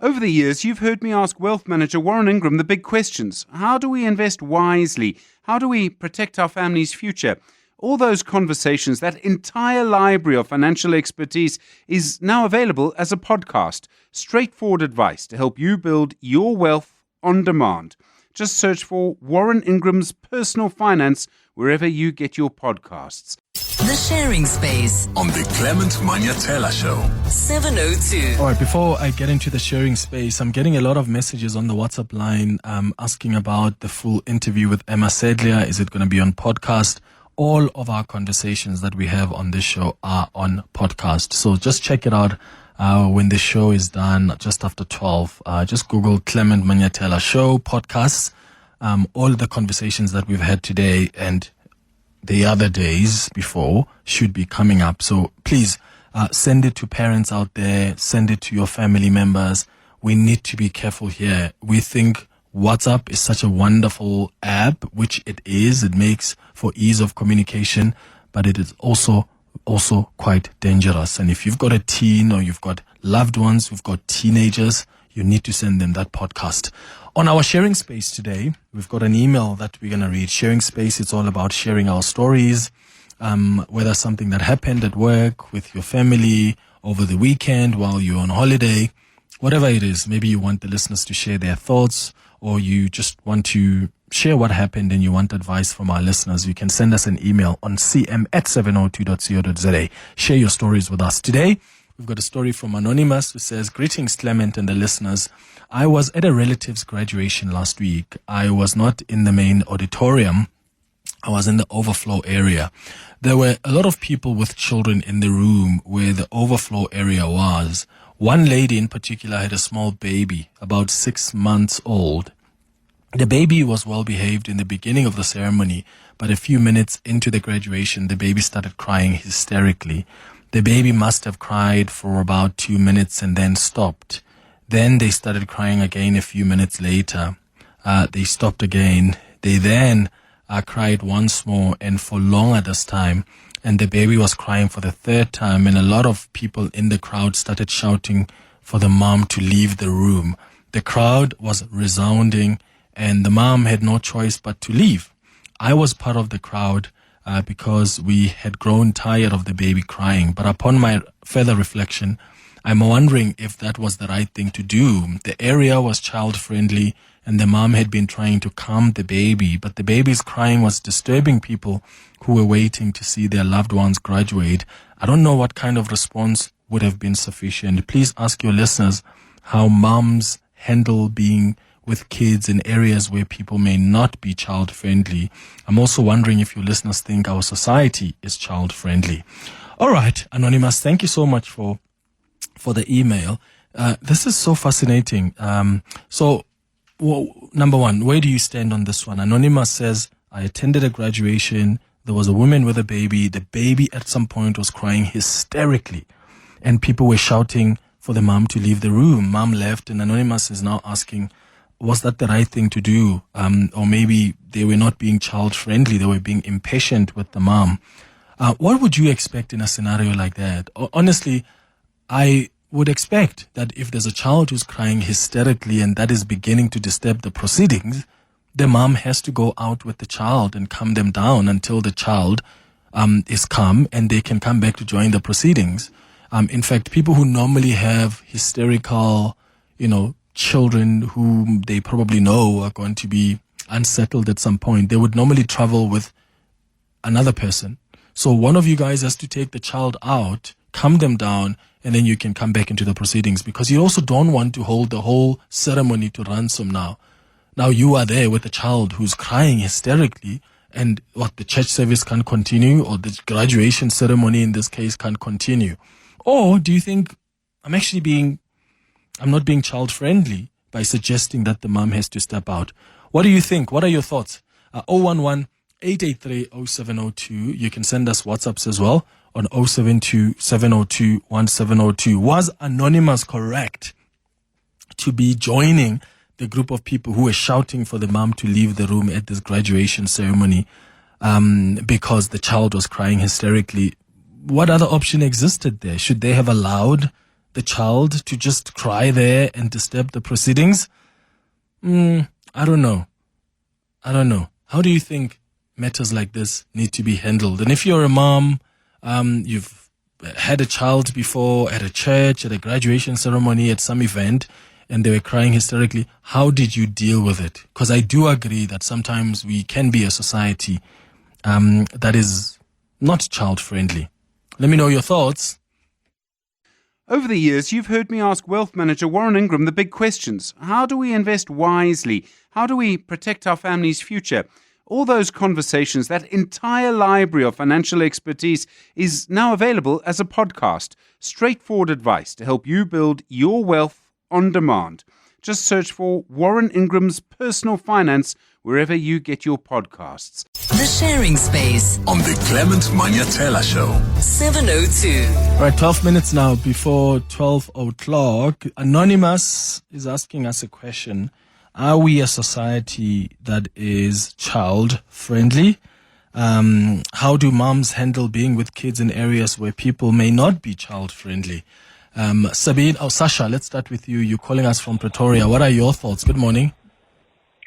Over the years, you've heard me ask wealth manager Warren Ingram the big questions. How do we invest wisely? How do we protect our family's future? All those conversations, that entire library of financial expertise is now available as a podcast. Straightforward advice to help you build your wealth on demand. Just search for Warren Ingram's Personal Finance wherever you get your podcasts. The Sharing Space on the Clement Manyathela Show. 702. All right, before I get into the sharing space, I'm getting a lot of messages on the WhatsApp line asking about the full interview with Emma Sedlia. Is it going to be on podcast? All of our conversations that we have on this show are on podcast. So just check it out when the show is done, just after 12. Just Google Clement Manyathela Show podcasts. All the conversations that we've had today and the other days before should be coming up. So please send it to parents out there. Send it to your family members. We need to be careful here. We think WhatsApp is such a wonderful app, which it is. It makes for ease of communication, but it is also quite dangerous. And if you've got a teen or you've got loved ones, we've got teenagers, you need to send them that podcast. On our sharing space today, we've got an email that we're going to read. Sharing space, it's all about sharing our stories, whether something that happened at work, with your family, over the weekend, while you're on holiday, whatever it is. Maybe you want the listeners to share their thoughts, or you just want to share what happened and you want advice from our listeners. You can send us an email on cm@702.co.za. Share your stories with us. Today, we've got a story from Anonymous who says, "Greetings, Clement and the listeners. I was at a relative's graduation last week. I was not in the main auditorium. I was in the overflow area. There were a lot of people with children in the room where the overflow area was. One lady in particular had a small baby, about 6 months old. The baby was well behaved in the beginning of the ceremony, but a few minutes into the graduation, the baby started crying hysterically. The baby must have cried for about 2 minutes and then stopped. Then they started crying again a few minutes later. They stopped again. They then cried once more and for longer this time. And the baby was crying for the third time, and a lot of people in the crowd started shouting for the mom to leave the room. The crowd was resounding, and the mom had no choice but to leave. I was part of the crowd because we had grown tired of the baby crying. But upon my further reflection, I'm wondering if that was the right thing to do. The area was child-friendly, and the mom had been trying to calm the baby, but the baby's crying was disturbing people who were waiting to see their loved ones graduate. I don't know what kind of response would have been sufficient. Please ask your listeners how moms handle being with kids in areas where people may not be child-friendly. I'm also wondering if your listeners think our society is child-friendly." All right, Anonymous, thank you so much for the email. This is so fascinating. Number one, where do you stand on this one? Anonymous says, "I attended a graduation. There was a woman with a baby. The baby at some point was crying hysterically, and people were shouting for the mom to leave the room. Mom left, and Anonymous is now asking, was that the right thing to do? Or maybe they were not being child-friendly. They were being impatient with the mom. What would you expect in a scenario like that? Honestly, I would expect that if there's a child who's crying hysterically and that is beginning to disturb the proceedings, the mom has to go out with the child and calm them down until the child is calm and they can come back to join the proceedings. In fact, people who normally have hysterical, children whom they probably know are going to be unsettled at some point, they would normally travel with another person. So one of you guys has to take the child out, calm them down, and then you can come back into the proceedings, because you also don't want to hold the whole ceremony to ransom now. Now you are there with a child who's crying hysterically, and the church service can't continue, or the graduation ceremony in this case can't continue. Or do you think I'm not being child-friendly by suggesting that the mom has to step out? What do you think? What are your thoughts? 011-883-0702. You can send us WhatsApps as well on 072-702-1702. Was Anonymous correct to be joining the group of people who were shouting for the mom to leave the room at this graduation ceremony because the child was crying hysterically? What other option existed there? Should they have allowed the child to just cry there and disturb the proceedings? I don't know. How do you think matters like this need to be handled? And if you're a mom, you've had a child before at a church, at a graduation ceremony, at some event, and they were crying hysterically, how did you deal with it? Because I do agree that sometimes we can be a society that is not child-friendly. Let me know your thoughts. Over the years, you've heard me ask wealth manager Warren Ingram the big questions. How do we invest wisely? How do we protect our family's future? All those conversations, that entire library of financial expertise is now available as a podcast. Straightforward advice to help you build your wealth on demand. Just search for Warren Ingram's Personal Finance wherever you get your podcasts. The Sharing Space On the Clement Manyathela Show. 702. All right, 12 minutes now before 12 o'clock. Anonymous is asking us a question. Are we a society that is child-friendly? How do moms handle being with kids in areas where people may not be child-friendly? Sasha, let's start with you. You're calling us from Pretoria. What are your thoughts? Good morning.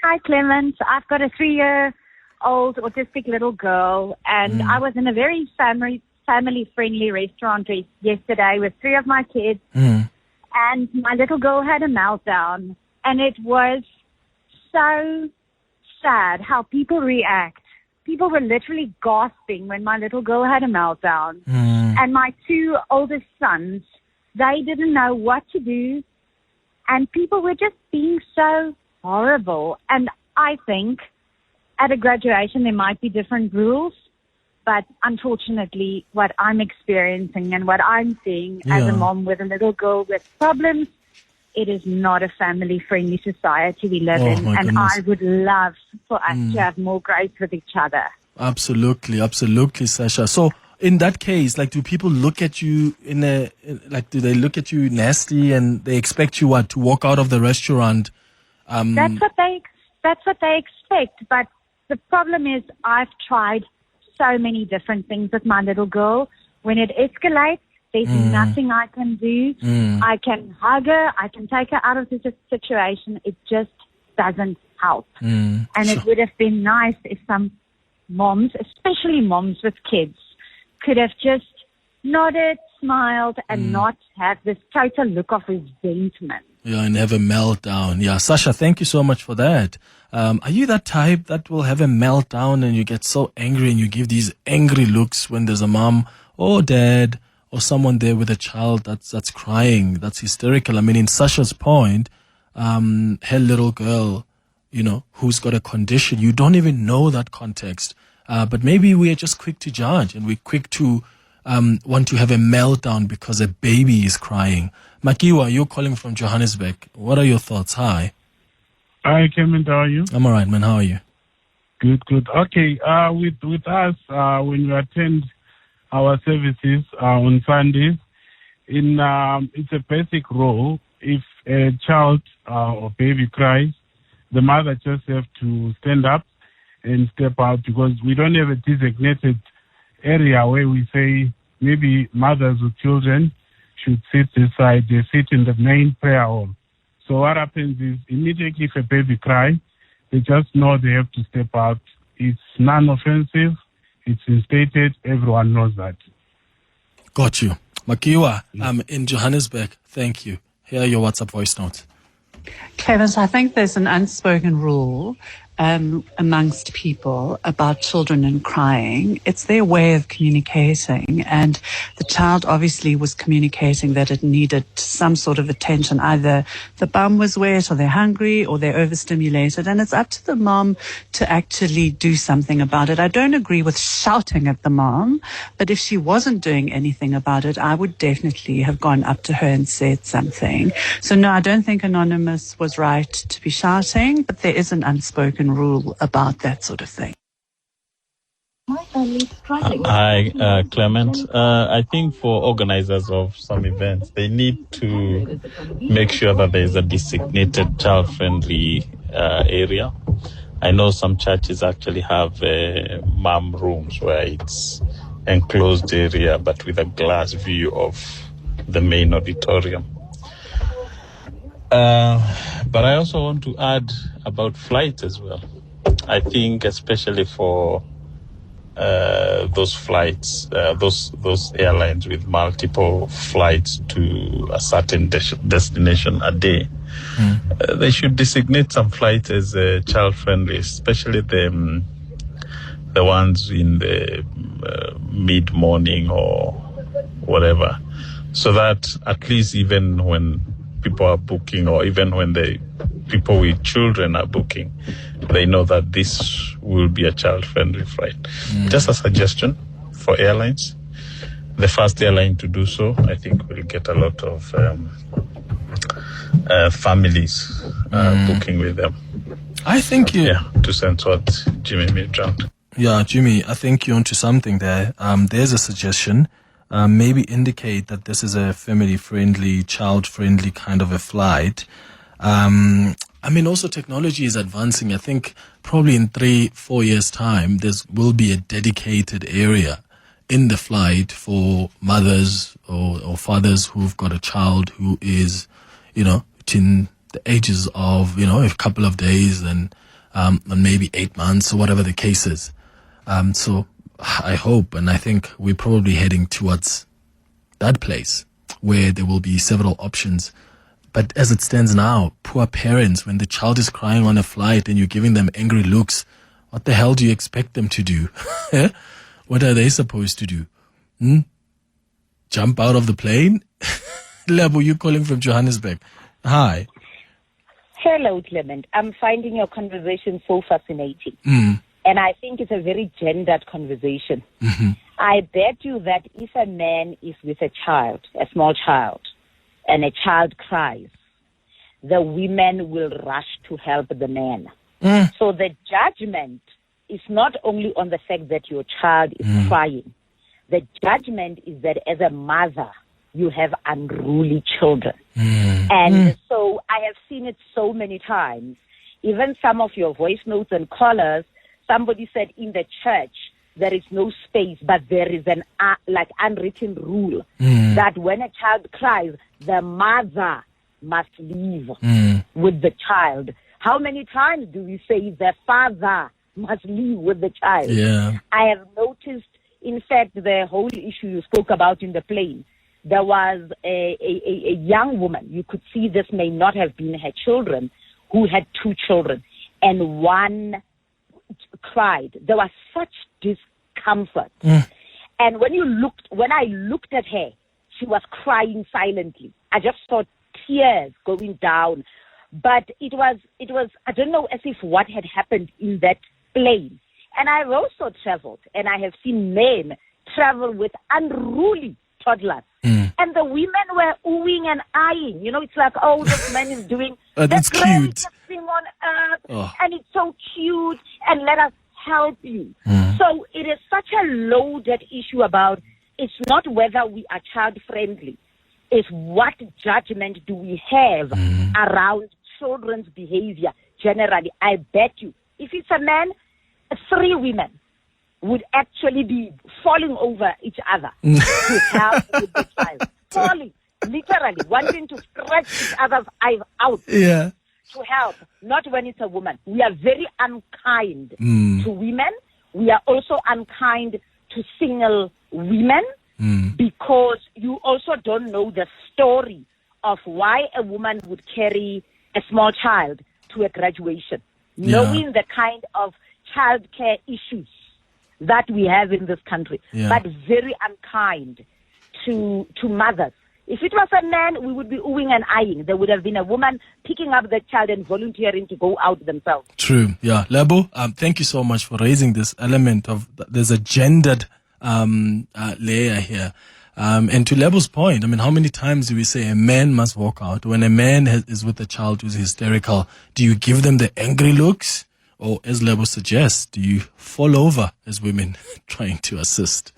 Hi, Clement. I've got a 3-year-old autistic little girl, and I was in a very family-friendly restaurant yesterday with 3 of my kids, and my little girl had a meltdown, and it was so sad how people react. People were literally gasping when my little girl had a meltdown, and my 2 oldest sons, they didn't know what to do, and people were just being so horrible. And I think at a graduation there might be different rules, but unfortunately what I'm experiencing and what I'm seeing as a mom with a little girl with problems, it is not a family-friendly society we live in, and goodness. I would love for us to have more grace with each other. Absolutely, Sasha. So in that case, do people look at you do they look at you nasty and they expect you to walk out of the restaurant? That's what they expect. But the problem is I've tried so many different things with my little girl. When it escalates, there's nothing I can do. I can hug her. I can take her out of the situation. It just doesn't help. And it would have been nice if some moms, especially moms with kids, could have just nodded, smiled, and not have this total look of resentment. Yeah, and have a meltdown. Yeah, Sasha, thank you so much for that. Are you that type that will have a meltdown and you get so angry and you give these angry looks when there's a mom or dad or someone there with a child that's crying, that's hysterical? I mean, in Sasha's point, her little girl, who's got a condition, you don't even know that context. But maybe we are just quick to judge and we're quick to want to have a meltdown because a baby is crying. Makiwa, you're calling from Johannesburg. What are your thoughts? Hi. Hi, Clement. How are you? I'm all right, man. How are you? Good. Okay. With us, when we attend our services on Sundays, it's a basic rule. If a child or baby cries, the mother just have to stand up and step out, because we don't have a designated area where we say maybe mothers with children should sit this side. They sit in the main prayer hall. So what happens is immediately if a baby cries, they just know they have to step out. It's non-offensive. It's instated. Everyone knows that. Got you. Makiwa, I'm in Johannesburg. Thank you. Here are your WhatsApp voice notes. Clemens, I think there's an unspoken rule amongst people about children and crying. It's their way of communicating, and the child obviously was communicating that it needed some sort of attention. Either the bum was wet, or they're hungry, or they're overstimulated, and it's up to the mom to actually do something about it. I don't agree with shouting at the mom, but if she wasn't doing anything about it, I would definitely have gone up to her and said something. So no, I don't think Anonymous was right to be shouting, but there is an unspoken rule about that sort of thing. Hi, Clement. I think for organizers of some events, they need to make sure that there is a designated child-friendly area. I know some churches actually have mom rooms where it's enclosed area, but with a glass view of the main auditorium. But I also want to add about flights as well. I think especially for those flights, those airlines with multiple flights to a certain destination a day, they should designate some flights as child-friendly, especially the ones in the mid-morning or whatever, so that at least even when people are booking, or even when the people with children are booking, they know that this will be a child-friendly flight. Just a suggestion for airlines. The first airline to do so, I think, will get a lot of families booking with them. I think to sense what Jimmy made out. Yeah, Jimmy, I think you're onto something there. There's a suggestion. Maybe indicate that this is a family-friendly, child-friendly kind of a flight. I mean, also technology is advancing. I think probably in 3-4 years' time, there will be a dedicated area in the flight for mothers or fathers who've got a child who is, between the ages of, a couple of days and maybe 8 months or whatever the case is. So I hope, and I think we're probably heading towards that place where there will be several options. But as it stands now, poor parents, when the child is crying on a flight and you're giving them angry looks, what the hell do you expect them to do? What are they supposed to do? Jump out of the plane? Lebo, you calling from Johannesburg. Hi. Hello, Clement. I'm finding your conversation so fascinating. And I think it's a very gendered conversation. I bet you that if a man is with a child, a small child, and a child cries, the women will rush to help the man. So the judgment is not only on the fact that your child is crying. The judgment is that as a mother, you have unruly children. And so I have seen it so many times. Even some of your voice notes and callers, somebody said in the church, there is no space, but there is an unwritten rule that when a child cries, the mother must leave with the child. How many times do we say the father must leave with the child? Yeah. I have noticed, in fact, the whole issue you spoke about in the plane. There was a young woman, you could see this may not have been her children, who had 2 children, and one cried. There was such discomfort. And when I looked at her, she was crying silently. I just saw tears going down. But it was, I don't know, as if what had happened in that plane. And I've also traveled, and I have seen men travel with unruly toddlers. And the women were oohing and eyeing. It's like, oh, this man is doing the greatest thing on earth, and it's so cute, and let us help you. So it is such a loaded issue about, it's not whether we are child-friendly. It's what judgment do we have around children's behavior generally. I bet you, if it's a man, 3 women would actually be falling over each other to help with the child. Falling, literally, wanting to stretch each other's eyes out to help, not when it's a woman. We are very unkind to women. We are also unkind to single women because you also don't know the story of why a woman would carry a small child to a graduation, knowing the kind of childcare issues that we have in this country, but very unkind to mothers. If it was a man, we would be oohing and eyeing. There would have been a woman picking up the child and volunteering to go out themselves. True, yeah. Lebo, thank you so much for raising this element of, there's a gendered layer here. And to Lebo's point, I mean, how many times do we say a man must walk out? When a man is with a child who's hysterical, do you give them the angry looks? Or as Lebo suggests, do you fall over as women trying to assist?